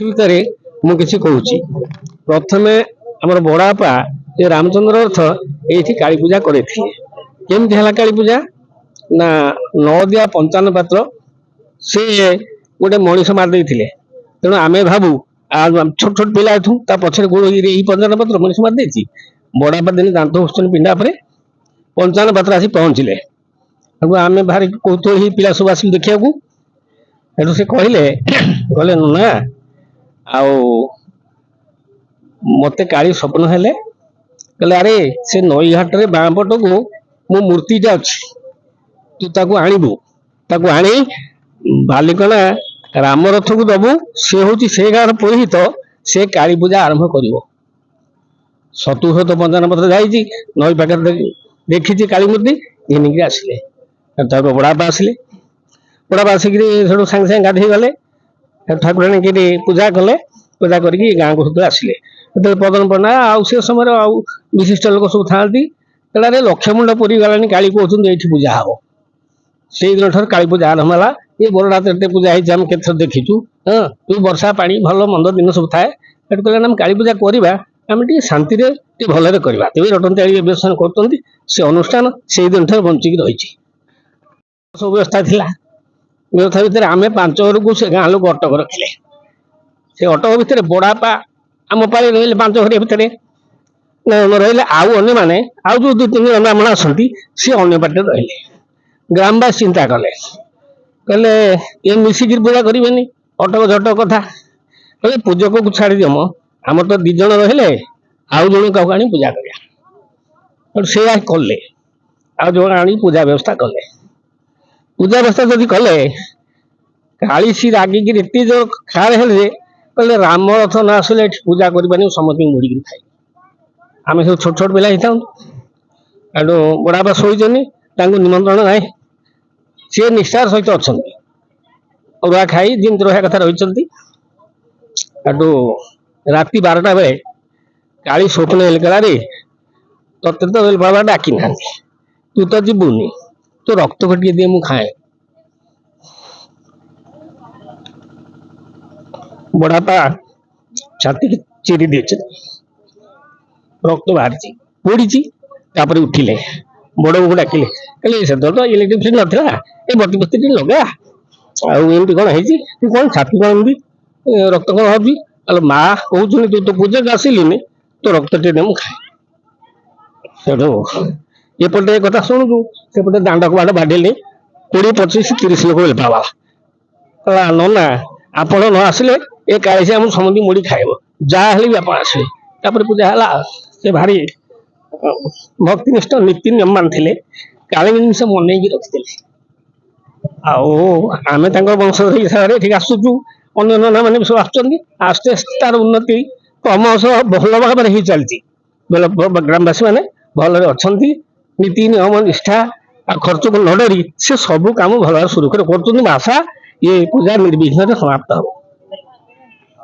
ଭିତରେ ମୁଁ କିଛି କହୁଛି। ପ୍ରଥମେ ଆମର ବଡବାପା ଏ ରାମଚନ୍ଦ୍ର ରଥ ଏଇଠି କାଳୀ ପୂଜା କରିଥିଲେ। କେମିତି ହେଲା କାଳୀ ପୂଜା ନା ନଦିଆ 55 ପାତ୍ର ସେ ଗୋଟେ ମଣିଷ ମାରି ଦେଇଥିଲେ। ତେଣୁ ଆମେ ଭାବୁ ଛୋଟ ଛୋଟ ପିଲା ଏଠୁ ତା ପଛରେ ଗୋଳ ଏଇ 55 ପାତ୍ର ମଣିଷ ମାରି ଦେଇଛି। ବଡବାପା ଦିନେ ଦାନ୍ତ ଘଷୁଛନ୍ତି ପିଣ୍ଡା ପରେ 55 ପାତ୍ର ଆସି ପହଞ୍ଚିଲେ। ଆମେ ଭାରି କୌତୁହଳୀ ପିଲା ସବୁ ଆସିକି ଦେଖିବାକୁ। ଏଠୁ ସେ କହିଲେ ନା ଆଉ ମତେ କାଳି ସ୍ୱପ୍ନ ହେଲେ କହିଲେ ଆରେ ସେ ନଈ ଘାଟରେ ବାଁ ପଟକୁ ମୋ ମୂର୍ତ୍ତିଟା ଅଛି, ତୁ ତାକୁ ଆଣିବୁ, ତାକୁ ଆଣି ବାଲିକଣା ରାମ ରଥକୁ ଦବୁ। ସେ ହଉଛି ସେ ଗାଁର ପୁରୋହିତ, ସେ କାଳୀ ପୂଜା ଆରମ୍ଭ କରିବ। ସତୁ ସତ 55 ପତ୍ର ଯାଇଛି, ନଈ ପାଖରେ ଦେଖିଛି କାଳୀ ମୂର୍ତ୍ତି, ଘିନିକି ଆସିଲେ। ତାକୁ ବଡବାପା ଆସିଲେ, ବଡବାପା ଆସିକିରି ସେଠୁ ସାଙ୍ଗେ ସାଙ୍ଗେ ଗାଧେଇ ଗଲେ, ଠାକୁରାଣୀକି ପୂଜା କଲେ। ପୂଜା କରିକି ଗାଁକୁ ସେତେବେଳେ ଆସିଲେ। ସେତେବେଳେ ପଦନ ପଣ୍ଡା ଆଉ ସେ ସମୟରେ ଆଉ ବିଶିଷ୍ଟ ଲୋକ ସବୁ ଥାଆନ୍ତି। ତାହେଲେ ଲକ୍ଷ ମୁଣ୍ଡ ପୁରୀ ଗଲାଣି, କାଳୀ କହୁଛନ୍ତି ଏଇଠି ପୂଜା ହବ। ସେଇଦିନ ଠାରୁ କାଳୀ ପୂଜା ଆରମ୍ଭ ହେଲା। ଏ ବରଡାରେ ପୂଜା ହେଇଛି, ଆମେ କେତେଥର ଦେଖିଛୁ। ଯୋଉ ବର୍ଷା ପାଣି ଭଲ ମନ୍ଦ ଦିନ ସବୁ ଥାଏ, ସେଠୁ କହିଲେ ଆମେ କାଳୀ ପୂଜା କରିବା, ଆମେ ଟିକେ ଶାନ୍ତିରେ ଟିକେ ଭଲରେ କରିବା। ତେବେ ରଟନ୍ତି ବ୍ୟବସ୍ଥା କରୁଛନ୍ତି। ସେ ଅନୁଷ୍ଠାନ ସେଇଦିନ ଠାରୁ ବଞ୍ଚିକି ରହିଛି। ସବୁ ବ୍ୟବସ୍ଥା ଥିଲା। ବ୍ୟବସ୍ଥା ଭିତରେ ଆମେ 5 ଘରକୁ ସେ ଗାଁ ଲୋକ ଅଟକ ରଖିଲେ। ସେ ଅଟକ ଭିତରେ ବଡବାପା ଆମ ପାଳି ରହିଲେ 5 ଘରିଆ ଭିତରେ ରହିଲେ। ଆଉ ଅନ୍ୟମାନେ ଆଉ ଯୋଉ 2-3 ଜଣ ବ୍ରାହ୍ମଣ ଆସନ୍ତି, ସେ ଅନ୍ୟ ପାଟିରେ ରହିଲେ। ଗ୍ରାମବାସୀ ଚିନ୍ତା କଲେ, କହିଲେ ଏ ମିଶିକିରି ପୂଜା କରିବେନି, ଅଟକ ଝଟକ କଥା। କହିଲେ ପୂଜକକୁ ଛାଡି ଦିଅ, ଆମର ତ 2 ଜଣ ରହିଲେ, ଆଉ ଜଣେ କାହାକୁ ଆଣି ପୂଜା କରିବା। ସେଇଆ କଲେ, ଆଉ ଜଣେ ଆଣି ପୂଜା ବ୍ୟବସ୍ଥା କଲେ। ପୂଜା ବ୍ୟବସ୍ଥା ଯଦି କଲେ, କାଳିଶୀ ରାଗିକିରି ଏତେ ଜୋର ଖାର ହେଲେ ଯେ କହିଲେ ରାମ ରଥ ନ ଆସିଲେ ଏଠି ପୂଜା କରିବାନି, ସମସ୍ତଙ୍କୁ ମୁଡିକିରି ଖାଇ। ଆମେ ସବୁ ଛୋଟ ଛୋଟ ପିଲା ହେଇଥାନ୍ତୁ। ଏଠୁ ବଡବାପା ଶୋଇଛନ୍ତି, ତାଙ୍କୁ ନିମନ୍ତ୍ରଣ ନାହିଁ। ସିଏ ନିଷ୍ଠାର ସହିତ ଅଛନ୍ତି, ଅରୁଆ ଖାଇ ଯେମିତି ରହିବା କଥା ରହିଛନ୍ତି। ଏଠୁ ରାତି 12ଟା ବେଳେ କାଳି ସ୍ୱପ୍ନ ହେଲେ, କହିଲା ତତେ ତ ବାବା ଡାକି ନାହାନ୍ତି, ତୁ ତ ଯିବୁନି, ତୁ ରକ୍ତ ଟିକେ ଦିଏ ମୁଁ ଖାଏ। ବଡବାପା ଛାତିକି ଚିରି ଦେଇଛନ୍ତି, ରକ୍ତ ବାହାରିଛି, ପୋଡିଛି। ତାପରେ ଉଠିଲେ, ବଡବୋଉକୁ ଡାକିଲେ, କହିଲେ ସେତେବେଳେ ତ ଇଲେକ୍ଟ୍ରିକ ନଥିଲା, ଏ ବତି ଟିକେ ଲଗା, ଆଉ ଏମିତି କଣ ହେଇଛି, କଣ ଛାତି କଣ ଏମିତି ରକ୍ତ କଣ ହଉଛି। ମା କହୁଛନ୍ତି ତୁ ତ ପୂଜାକୁ ଆସିଲିନି, ତୋ ରକ୍ତ ଟିକେ ଦେ ମୁଁ ଖାଏ। ସେଠୁ ଏପଟେ କଥା ଶୁଣୁଛୁ, ସେପଟେ ଦାଣ୍ଡକୁ ବାଟ ବାଢିଲେ 20-25-30 ଲୋକ ବେଲପାବା। ନନା ଆପଣ ନ ଆସିଲେ ଏ କାଳିଶୀ ଆମକୁ ସମସ୍ତଙ୍କୁ ମୁଡି ଖାଇବ, ଯାହା ହେଲେ ବି ଆପଣ ଆସିବେ। ତାପରେ ପୂଜା ହେଲା। ସେ ଭାରି ଭକ୍ତିନିଷ୍ଠ ନୀତି ନିୟମ ମାନଥିଲେ, କାଳିଙ୍କ ଜିନିଷ ମନେଇକି ରଖିଥିଲେ। ଆଉ ଆମେ ତାଙ୍କ ବଂଶଧର ହିସାବରେ ଏଠିକି ଆସୁଛୁ, ଅନ୍ୟ ନନା ମାନେ ବି ସବୁ ଆସୁଛନ୍ତି। ଆସ୍ତେ ଆସ୍ତେ ତାର ଉନ୍ନତି କ୍ରମଶଃ ଭଲ ଭାବରେ ହେଇ ଚାଲିଛି। ଗ୍ରାମବାସୀ ମାନେ ଭଲରେ ଅଛନ୍ତି। ନୀତି ନିୟମ ନିଷ୍ଠା ଆଉ ଖର୍ଚ୍ଚକୁ ନ ଡରି ସେ ସବୁ କାମ ଭଲ ଭାବରେ ସୁରୁଖୁରୁରେ କରୁଛନ୍ତି। ଆଶା ଏ ପୂଜା ନିର୍ବିଘ୍ନରେ ସମାପ୍ତ ହବ।